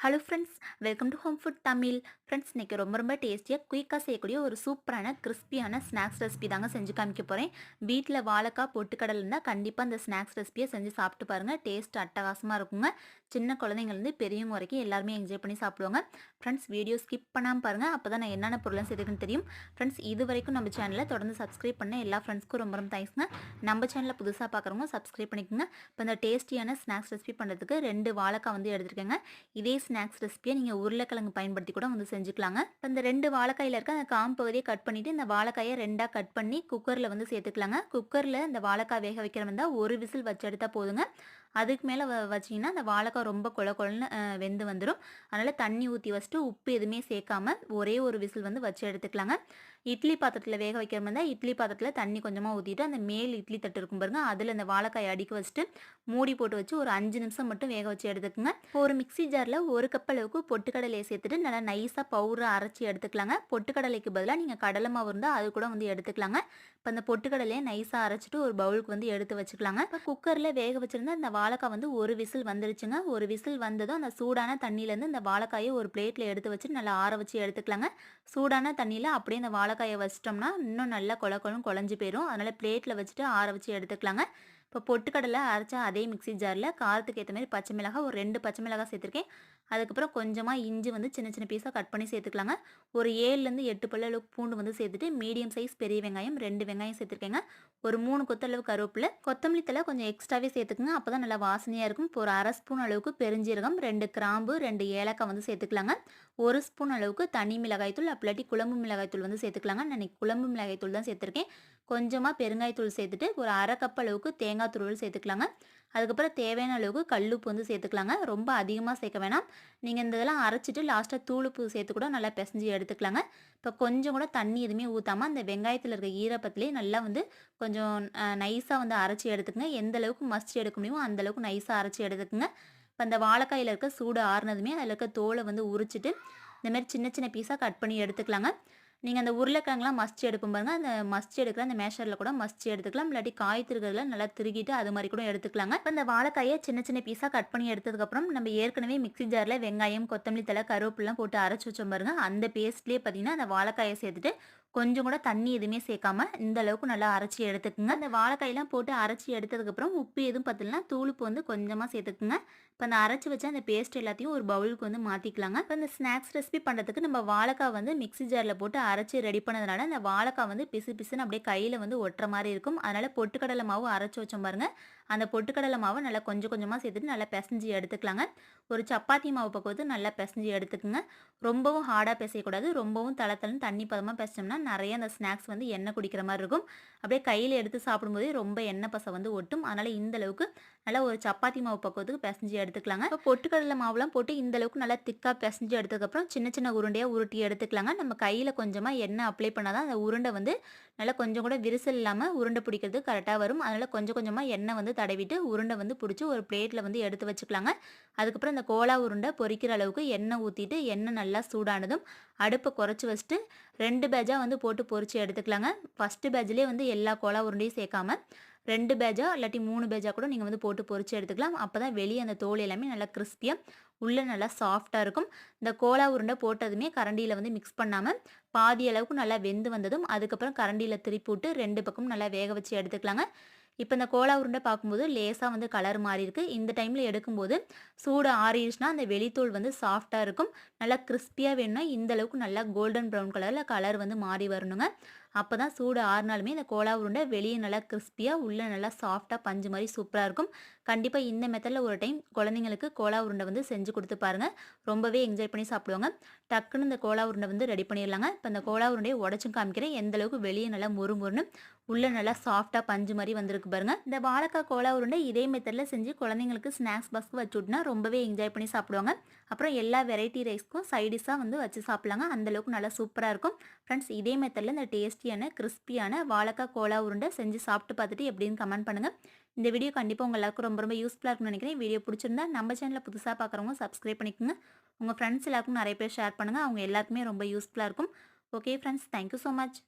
Hello friends, welcome to home food Tamil. Friends, இன்றைக்கி ரொம்ப டேஸ்டியாக குயிக்காக செய்யக்கூடிய ஒரு சூப்பரான கிறிஸ்பியான ஸ்நாக்ஸ் ரெசிபி தாங்க செஞ்சு காமிக்க போகிறேன். வீட்டில் வாழைக்காய் பொட்டுக்கடலை இருந்தால் கண்டிப்பாக அந்த ஸ்நாக்ஸ் ரெசிபியை செஞ்சு சாப்பிட்டு பாருங்கள். டேஸ்ட் அட்டகாசமாக இருக்குங்க. சின்ன குழந்தைங்கள்லேருந்து பெரியவங்க வரைக்கும் எல்லாருமே என்ஜாய் பண்ணி சாப்பிடுவாங்க. ஃப்ரெண்ட்ஸ், வீடியோ ஸ்கிப் பண்ணாமல் பாருங்கள். அப்போ தான் நான் என்னென்ன பொருள்லாம் சேர்த்துக்குன்னு தெரியும். ஃப்ரெண்ட்ஸ், இது வரைக்கும் நம்ம சேனலை தொடர்ந்து சப்ஸ்கிரைப் பண்ண எல்லா ஃப்ரெண்ட்ஸ்க்கும் ரொம்ப தேங்க்ஸ்ங்க. நம்ம சேனலை புதுசாக பார்க்குறவங்க சப்ஸ்கிரைப் பண்ணிக்கோங்க. இப்போ இந்த டேஸ்டியான ஸ்நாக்ஸ் ரெசிபி பண்ணுறதுக்கு 2 வாழைக்காய் வந்து எடுத்துருக்கேங்க. இதே ஸ்நாக்ஸ் ரெசிபியை நீங்கள் உருளைக்கிழங்கு பயன்படுத்தி கூட வந்து செஞ்சுக்கலாங்க. இப்போ இந்த 2 வாழைக்காயில் இருக்க அந்த காம்பு பகுதியை கட் பண்ணிவிட்டு இந்த வாழைக்காயை 2ஆக கட் பண்ணி குக்கரில் வந்து சேர்த்துக்கலாங்க. குக்கரில் இந்த வாழைக்காய் வேக வைக்கிற வந்தால் ஒரு விசில் வச்சு எடுத்தால் போதுங்க. அதுக்கு மேலே வச்சிங்கன்னா அந்த வாழைக்காய் ரொம்ப கொழன்னு வெந்து வந்துடும். அதனால் தண்ணி ஊற்றி வச்சுட்டு உப்பு எதுவுமே சேர்க்காம ஒரே ஒரு விசில் வந்து வச்சு எடுத்துக்கலாங்க. இட்லி பாத்திரத்தில் வேக வைக்கிற மாதிரி இருந்தால் இட்லி பாத்திரத்தில் தண்ணி கொஞ்சமாக ஊற்றிட்டு அந்த மேல் இட்லி தட்டு இருக்கும் பாருங்க, அதில் இந்த வாழைக்காயை அடுக்கி வச்சுட்டு மூடி போட்டு வச்சு ஒரு 5 நிமிஷம் மட்டும் வேக வச்சு எடுத்துக்கோங்க. ஒரு மிக்சி ஜாரில் 1 கப் அளவுக்கு பொட்டுக்கடலையை சேர்த்துட்டு நல்லா நைஸாக பவுடரை அரைச்சி எடுத்துக்கலாங்க. பொட்டுக்கடலைக்கு பதிலாக நீங்கள் கடலை மாவு இருந்தால் அது கூட வந்து எடுத்துக்கலாங்க. இப்போ அந்த பொட்டுக்கடலையை நைஸாக அரைச்சிட்டு ஒரு பவுலுக்கு வந்து எடுத்து வச்சுக்கலாங்க. இப்போ குக்கரில் வேக வச்சுருந்தா இந்த வாழைக்காய் வந்து ஒரு விசில் வந்துருச்சுங்க. ஒரு விசில் வந்ததும் அந்த சூடான தண்ணியிலேருந்து இந்த வாழைக்காயை ஒரு பிளேட்டில் எடுத்து வச்சு நல்லா ஆற வச்சு எடுத்துக்கலாங்க. சூடான தண்ணியில் அப்படியே இந்த வாழைக்காயை வச்சிட்டோம்னா இன்னும் நல்லா குழஞ்சு போயிடும். அதனால் பிளேட்டில் வச்சுட்டு ஆற வச்சு எடுத்துக்கலாங்க. இப்போ பொட்டுக்கடலை அரைச்சா அதே மிக்சி ஜாரில் காரத்துக்கு ஏற்ற மாதிரி பச்சை மிளகாய் ஒரு 2 பச்சை மிளகாய் சேர்த்துருக்கேன். அதுக்கப்புறம் கொஞ்சமாக இஞ்சி வந்து சின்ன சின்ன பீஸாக கட் பண்ணி சேர்த்துக்கலாங்க. ஒரு 7லேருந்து 8 பல் அளவுக்கு பூண்டு வந்து சேர்த்துட்டு மீடியம் சைஸ் பெரிய வெங்காயம் 2 வெங்காயம் சேர்த்துருக்கேங்க. ஒரு 3 கொத்தளவு கருவேப்பிலை, கொத்தமல்லி தழை கொஞ்சம் எக்ஸ்ட்ராவே சேர்த்துக்குங்க. அப்போ தான் நல்லா வாசனையாக இருக்கும். இப்போ ஒரு 1/2 ஸ்பூன் அளவுக்கு பெருஞ்சீரகம், 2 கிராம்பு, 2 ஏலக்காய் வந்து சேர்த்துக்கலாங்க. 1 ஸ்பூன் அளவுக்கு தனி மிளகாய்த்தூள் அப்படி குழம்பு மிளகாய்த்தூள் வந்து சேர்த்துக்கலாங்க. நான் இன்னைக்கு குழம்பு மிளகாய்த்தூள் தான் சேர்த்துருக்கேன். கொஞ்சமாக பெருங்காயத்தூள் சேர்த்துட்டு ஒரு 1/2 கப் அளவுக்கு தேங்காய் துருவல் சேர்த்துக்கலாங்க. அதுக்கப்புறம் தேவையான அளவுக்கு கல்லுப்பு வந்து சேர்த்துக்கலாங்க. ரொம்ப அதிகமாக சேர்க்க வேணாம். நீங்கள் இந்த இதெல்லாம் அரைச்சிட்டு லாஸ்ட்டாக தூளுப்பு சேர்த்து கூட நல்லா பிசைஞ்சு எடுத்துக்கலாங்க. இப்போ கொஞ்சம் கூட தண்ணி எதுவுமே ஊற்றாமல் அந்த வெங்காயத்தில் இருக்க ஈரப்பத்திலே நல்லா வந்து கொஞ்சம் நைஸாக வந்து அரைச்சி எடுத்துக்கங்க. எந்த அளவுக்கு மசிச்சு எடுக்க முடியுமோ அந்த அளவுக்கு நைஸாக அரைச்சி எடுத்துக்கங்க. இப்போ அந்த வாழைக்காயில் இருக்க சூடு ஆறுனதுமே அதில் இருக்க தோலை வந்து உரிச்சிட்டு இந்த மாதிரி சின்ன சின்ன பீஸாக கட் பண்ணி எடுத்துக்கலாங்க. நீங்கள் அந்த உருளைக்கிழங்குலாம் மசிச்சு எடுக்கும் பாருங்க, அந்த மசிச்சு எடுக்கிற அந்த மேஷரில் கூட மசிச்சு எடுத்துக்கலாம். இல்லாட்டி காய் திருகிறதுல நல்லா திருகிட்டு அது மாதிரி கூட எடுத்துக்கலாங்க. இப்போ இந்த வாழைக்காயை சின்ன சின்ன பீஸாக கட் பண்ணி எடுத்ததுக்கப்புறம் நம்ம ஏற்கனவே மிக்சி ஜாரில் வெங்காயம், கொத்தமல்லி தழை, கருவேப்பிலாம் போட்டு அரைச்சி வச்சோம் பாருங்க, அந்த பேஸ்ட்லேயே பார்த்தீங்கன்னா அந்த வாழைக்காயை சேர்த்துட்டு கொஞ்சம் கூட தண்ணி எதுவுமே சேர்க்காம இந்த அளவுக்கு நல்லா அரைச்சி எடுத்துக்குங்க. அந்த வாழைக்காயெல்லாம் போட்டு அரைச்சி எடுத்ததுக்கப்புறம் உப்பு எதுவும் பத்தலைன்னா தூளுப்பு வந்து கொஞ்சமாக சேர்த்துக்குங்க. இப்போ அந்த அரைச்சி வச்ச அந்த பேஸ்ட் எல்லாத்தையும் ஒரு பவுலுக்கு வந்து மாற்றிக்கலாங்க. இப்போ இந்த ஸ்நாக்ஸ் ரெசிபி பண்ணுறதுக்கு நம்ம வாழைக்காய் வந்து மிக்சி ஜாரில் போட்டு அரைச்சி ரெடி பண்ணதுனால அந்த வாழைக்காய் வந்து பிசு பிசுன்னு அப்படியே கையில் வந்து ஒட்டுற மாதிரி இருக்கும். அதனால் பொட்டுக்கடலை மாவு அரைச்சி வச்சோம் பாருங்க, அந்த பொட்டுக்கடலை மாவை நல்லா கொஞ்சம் கொஞ்சமாக சேர்த்துட்டு நல்லா பிசைஞ்சு எடுத்துக்கலாங்க. ஒரு சப்பாத்தி மாவு பக்குவத்து நல்லா பிசைஞ்சு எடுத்துக்குங்க. ரொம்பவும் ஹார்டாக பிசையக்கூடாது, ரொம்பவும் தளத்தளன்னு தண்ணி பதமாக பிசைச்சோம்னா நிறைய அந்த ஸ்நாக்ஸ் வந்து எண்ணெய் குடிக்கிற மாதிரி இருக்கும். அப்படியே கையில் எடுத்து சாப்பிடும்போதே ரொம்ப எண்ணெய் பசை வந்து ஒட்டும். அதனால் இந்த அளவுக்கு நல்லா ஒரு சப்பாத்தி மாவு பக்குவத்துக்கு பிசைஞ்சு எடுத்துக்கலாங்க. இப்போ பொட்டுக்கடலை மாவுலாம் போட்டு இந்த அளவுக்கு நல்லா திக்காக பிசைஞ்சு எடுத்ததுக்கப்புறம் சின்ன சின்ன உருண்டையாக உருட்டி எடுத்துக்கலாங்க. நம்ம கையில் கொஞ்சமாக எண்ணெய் அப்ளை பண்ணாதான் அந்த உருண்டை வந்து நல்லா கொஞ்சம் கூட விரிசல் இல்லாமல் உருண்டை பிடிக்கிறது கரெக்டாக வரும். அதனால் கொஞ்சம் கொஞ்சமாக எண்ணெய் வந்து தடவிட்டு உருண்டை வந்து பிடிச்சி ஒரு பிளேட்டில் வந்து எடுத்து வச்சுக்கலாங்க. அதுக்கப்புறம் இந்த கோலா உருண்டை பொரிக்கிற அளவுக்கு எண்ணெய் ஊற்றிட்டு எண்ணெய் நல்லா சூடானதும் அடுப்பை குறைச்சி வச்சுட்டு 2 பேஜாக வந்து போட்டு பொரிச்சு எடுத்துக்கலாங்க. ஃபஸ்ட்டு பேஜ்லேயே வந்து எல்லா கோலா உருண்டையும் சேர்க்காம 2 பேஜா இல்லாட்டி 3 பேஜா கூட நீங்கள் வந்து போட்டு பொரிச்சு எடுத்துக்கலாம். அப்போ தான் வெளியே அந்த தோல் எல்லாமே நல்லா கிறிஸ்பியாக உள்ளே நல்லா சாஃப்டாக இருக்கும். இந்த கோலா உருண்டை போட்டதுமே கரண்டியில் வந்து மிக்ஸ் பண்ணாமல் பாதி அளவுக்கு நல்லா வெந்து வந்ததும் அதுக்கப்புறம் கரண்டியில் திருப்பி விட்டு 2 பக்கமும் நல்லா வேக வச்சு எடுத்துக்கலாங்க. இப்போ இந்த கோலா உருண்டை பார்க்கும்போது லேசாக வந்து கலர் மாறி இருக்குது. இந்த டைமில் எடுக்கும்போது சூடு ஆறிடுச்சுன்னா அந்த வெளித்தோல் வந்து சாஃப்டாக இருக்கும். நல்லா கிறிஸ்பியாக வேணும்னா இந்த அளவுக்கு நல்லா கோல்டன் ப்ரௌன் கலரில் கலர் வந்து மாறி வரணுங்க. அப்போ தான் சூடு ஆறுனாலுமே இந்த கோலா உருண்டை வெளியே நல்லா கிறிஸ்பியாக உள்ளே நல்லா சாஃப்டாக பஞ்சு மாதிரி சூப்பராக இருக்கும். கண்டிப்பாக இந்த மெத்தடில் ஒரு டைம் குழந்தைங்களுக்கு கோலா உருண்டை வந்து செஞ்சு கொடுத்து பாருங்கள். ரொம்பவே என்ஜாய் பண்ணி சாப்பிடுவாங்க. டக்குன்னு இந்த கோலா உருண்டை வந்து ரெடி பண்ணிடலாங்க. இப்போ இந்த கோலா உருண்டையை உடச்சும் காமிக்கிறேன் எந்த அளவுக்கு வெளியே நல்லா முறுமுறுன்னு உள்ளே நல்லா சாஃப்டாக பஞ்சு மாதிரி வந்திருக்கு பாருங்க. இந்த வாழைக்காய் கோலா உருண்டை இதே மெத்தடில் செஞ்சு குழந்தைங்களுக்கு ஸ்நாக்ஸ் பாக்ஸ்க்கு வச்சு விட்டுனா ரொம்பவே என்ஜாய் பண்ணி சாப்பிடுவாங்க. அப்புறம் எல்லா வெரைட்டி ரைஸ்க்கும் சைடிஷாக வந்து வச்சு சாப்பிடலாங்க. அந்தளவுக்கு நல்லா சூப்பராக இருக்கும். ஃப்ரெண்ட்ஸ், இதே மெத்தடில் இந்த டேஸ்டியான கிறிஸ்பியான வாழைக்காய் கோலா உருண்டை செஞ்சு சாப்பிட்டு பார்த்துட்டு எப்படின்னு கமெண்ட் பண்ணுங்கள். இந்த வீடியோ கண்டிப்பாக உங்கள் எல்லாருக்கும் ரொம்ப யூஸ்ஃபுல்லாக இருக்கும்னு நினைக்கிறேன். வீடியோ பிடிச்சிருந்தா நம்ம சேனலில் புதுசாக பார்க்குறவங்க சப்ஸ்கிரைப் பண்ணிக்கோங்க. உங்கள் ஃப்ரெண்ட்ஸ் எல்லாருக்கும் நிறைய பேர் ஷேர் பண்ணுங்கள். அவங்க எல்லாருக்குமே ரொம்ப யூஸ்ஃபுல்லாக இருக்கும். Okay friends, thank you so much.